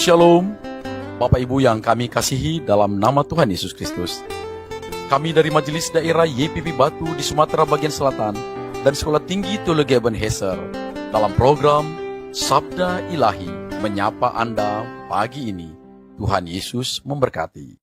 Shalom, Bapak Ibu yang kami kasihi dalam nama Tuhan Yesus Kristus. Kami dari Majelis Daerah YPP Batu di Sumatera bagian Selatan dan Sekolah Tinggi Teologi Ebenezer dalam program Sabda Ilahi menyapa Anda pagi ini. Tuhan Yesus memberkati.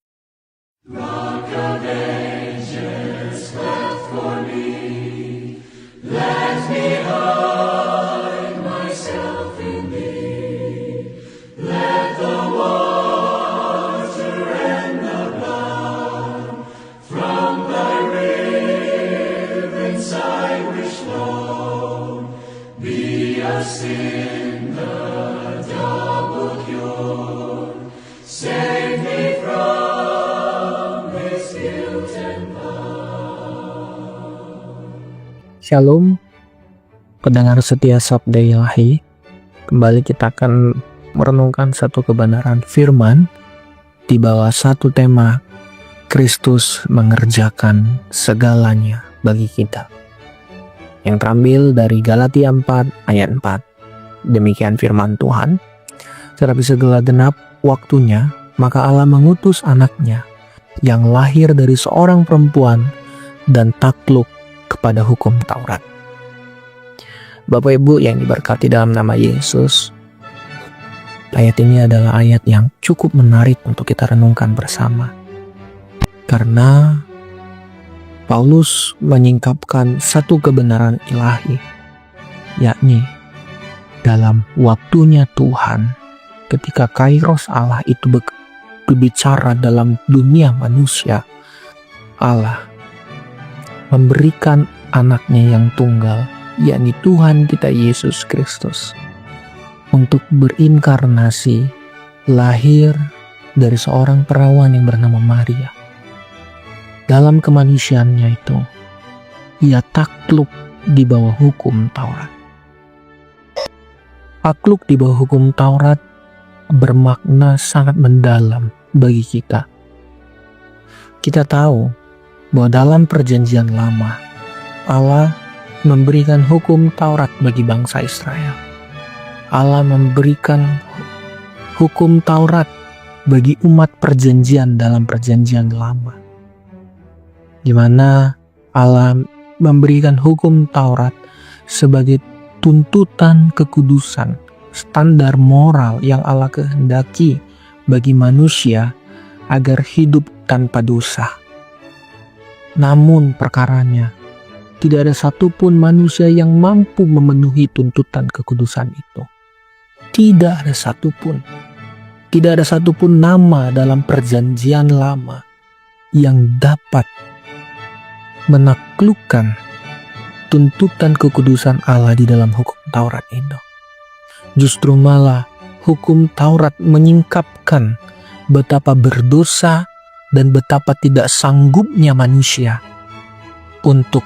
Shalom, pendengar setia Sabda Ilahi. Kembali kita akan merenungkan satu kebenaran firman di bawah satu tema, Kristus mengerjakan segalanya bagi kita, yang terambil dari Galatia 4 ayat 4. Demikian firman Tuhan. Tetapi segala genap waktunya, maka Allah mengutus anaknya yang lahir dari seorang perempuan dan takluk kepada hukum Taurat. Bapak Ibu yang diberkati dalam nama Yesus, ayat ini adalah ayat yang cukup menarik untuk kita renungkan bersama. Karena Paulus menyingkapkan satu kebenaran ilahi, yakni dalam waktunya Tuhan, ketika Kairos Allah itu berbicara dalam dunia manusia, Allah memberikan anaknya yang tunggal, yakni Tuhan kita Yesus Kristus, untuk berinkarnasi, lahir dari seorang perawan yang bernama Maria. Dalam kemanusiaannya itu, ia takluk di bawah hukum Taurat. Takluk di bawah hukum Taurat bermakna sangat mendalam bagi kita. Kita tahu bahwa dalam perjanjian lama, Allah memberikan hukum Taurat bagi bangsa Israel. Allah memberikan hukum Taurat bagi umat perjanjian dalam perjanjian lama, di mana Allah memberikan hukum Taurat sebagai tuntutan kekudusan, standar moral yang Allah kehendaki bagi manusia agar hidup tanpa dosa. Namun perkaranya, tidak ada satupun manusia yang mampu memenuhi tuntutan kekudusan itu. Tidak ada satupun. Tidak ada satupun nama dalam perjanjian lama yang dapat menaklukkan tuntutan kekudusan Allah di dalam hukum Taurat itu. Justru malah hukum Taurat menyingkapkan betapa berdosa dan betapa tidak sanggupnya manusia untuk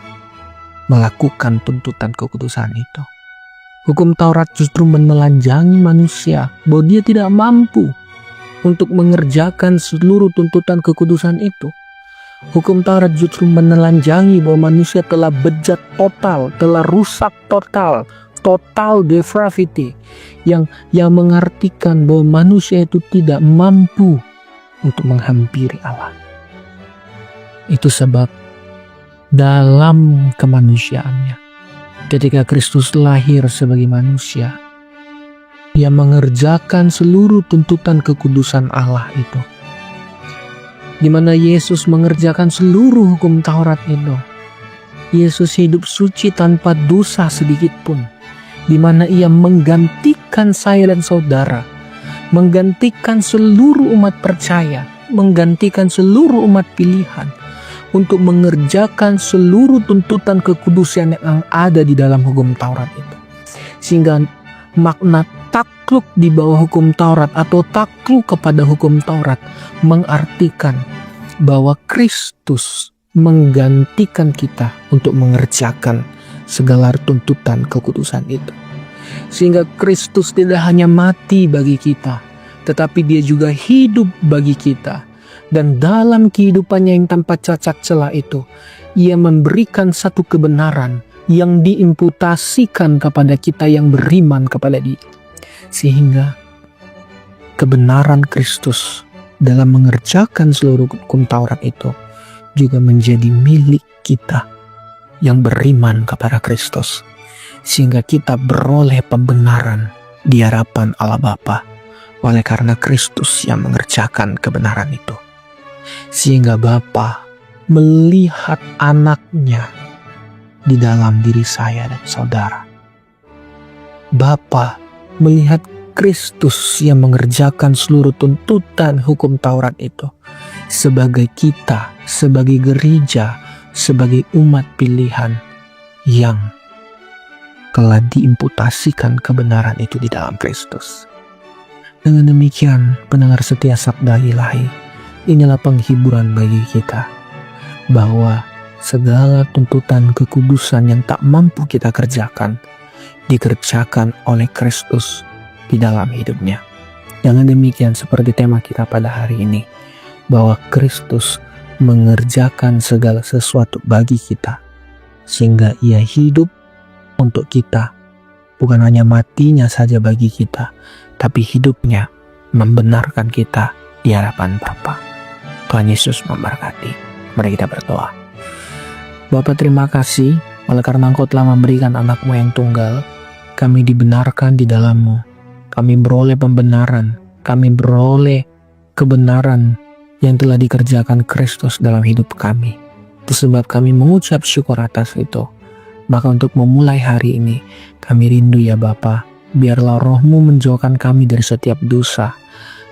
melakukan tuntutan kekudusan itu. Hukum Taurat justru menelanjangi manusia bahwa dia tidak mampu untuk mengerjakan seluruh tuntutan kekudusan itu. Hukum Taurat justru menelanjangi bahwa manusia telah bejat total, telah rusak total depravity, yang mengartikan bahwa manusia itu tidak mampu untuk menghampiri Allah. Itu sebab dalam kemanusiaannya, ketika Kristus lahir sebagai manusia, Ia mengerjakan seluruh tuntutan kekudusan Allah itu. Di mana Yesus mengerjakan seluruh hukum Taurat itu. Yesus hidup suci tanpa dosa sedikit pun. Di mana Ia menggantikan saya dan saudara, menggantikan seluruh umat percaya, menggantikan seluruh umat pilihan untuk mengerjakan seluruh tuntutan kekudusan yang ada di dalam hukum Taurat itu. Sehingga makna takluk di bawah hukum Taurat atau takluk kepada hukum Taurat mengartikan bahwa Kristus menggantikan kita untuk mengerjakan segala tuntutan kekudusan itu. Sehingga Kristus tidak hanya mati bagi kita, tetapi Dia juga hidup bagi kita. Dan dalam kehidupannya yang tanpa cacat celah itu, Ia memberikan satu kebenaran yang diimputasikan kepada kita yang beriman kepada Dia. Sehingga kebenaran Kristus dalam mengerjakan seluruh hukum Taurat itu juga menjadi milik kita yang beriman kepada Kristus, sehingga kita beroleh pembenaran di hadapan Allah Bapa oleh karena Kristus yang mengerjakan kebenaran itu. Sehingga Bapa melihat anaknya di dalam diri saya dan saudara. Bapa melihat Kristus yang mengerjakan seluruh tuntutan hukum Taurat itu sebagai kita, sebagai gereja, sebagai umat pilihan yang telah diimputasikan kebenaran itu di dalam Kristus. Dengan demikian, pendengar setia Sabda Ilahi, inilah penghiburan bagi kita bahwa segala tuntutan kekudusan yang tak mampu kita kerjakan dikerjakan oleh Kristus di dalam hidupnya. Dengan demikian, seperti tema kita pada hari ini, bahwa Kristus mengerjakan segala sesuatu bagi kita, sehingga Ia hidup untuk kita, bukan hanya matinya saja bagi kita, tapi hidupnya membenarkan kita di hadapan Bapa. Tuhan Yesus memberkati. Mari kita berdoa. Bapa, terima kasih oleh karena Engkau telah memberikan anak-Mu yang tunggal, kami dibenarkan di dalam-Mu. Kami beroleh pembenaran, kami beroleh kebenaran yang telah dikerjakan Kristus dalam hidup kami. Itu sebab kami mengucap syukur atas itu. Maka untuk memulai hari ini, kami rindu ya Bapa, biarlah Roh-Mu menjauhkan kami dari setiap dosa,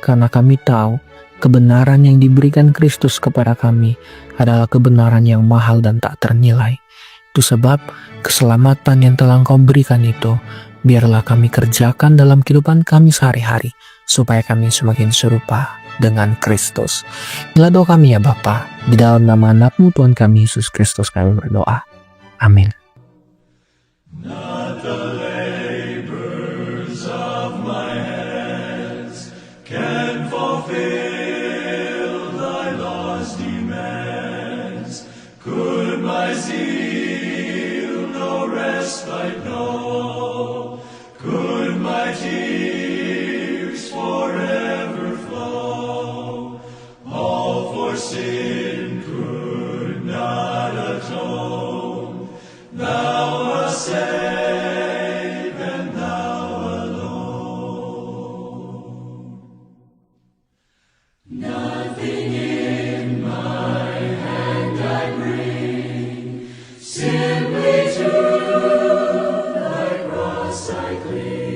karena kami tahu kebenaran yang diberikan Kristus kepada kami adalah kebenaran yang mahal dan tak ternilai. Itu sebab keselamatan yang telah Engkau berikan itu, biarlah kami kerjakan dalam kehidupan kami sehari-hari, supaya kami semakin serupa dengan Kristus. Inilah doa kami ya Bapa, di dalam nama anak-Mu Tuhan kami Yesus Kristus kami berdoa. Amin. Not the labors of my hands can fulfill thy law's demands. Could my zeal no respite know? Could my tears forever flow? All for sin could not atone. Thou must save, and Thou alone. Nothing in my hand I bring, simply to Thy cross I cling.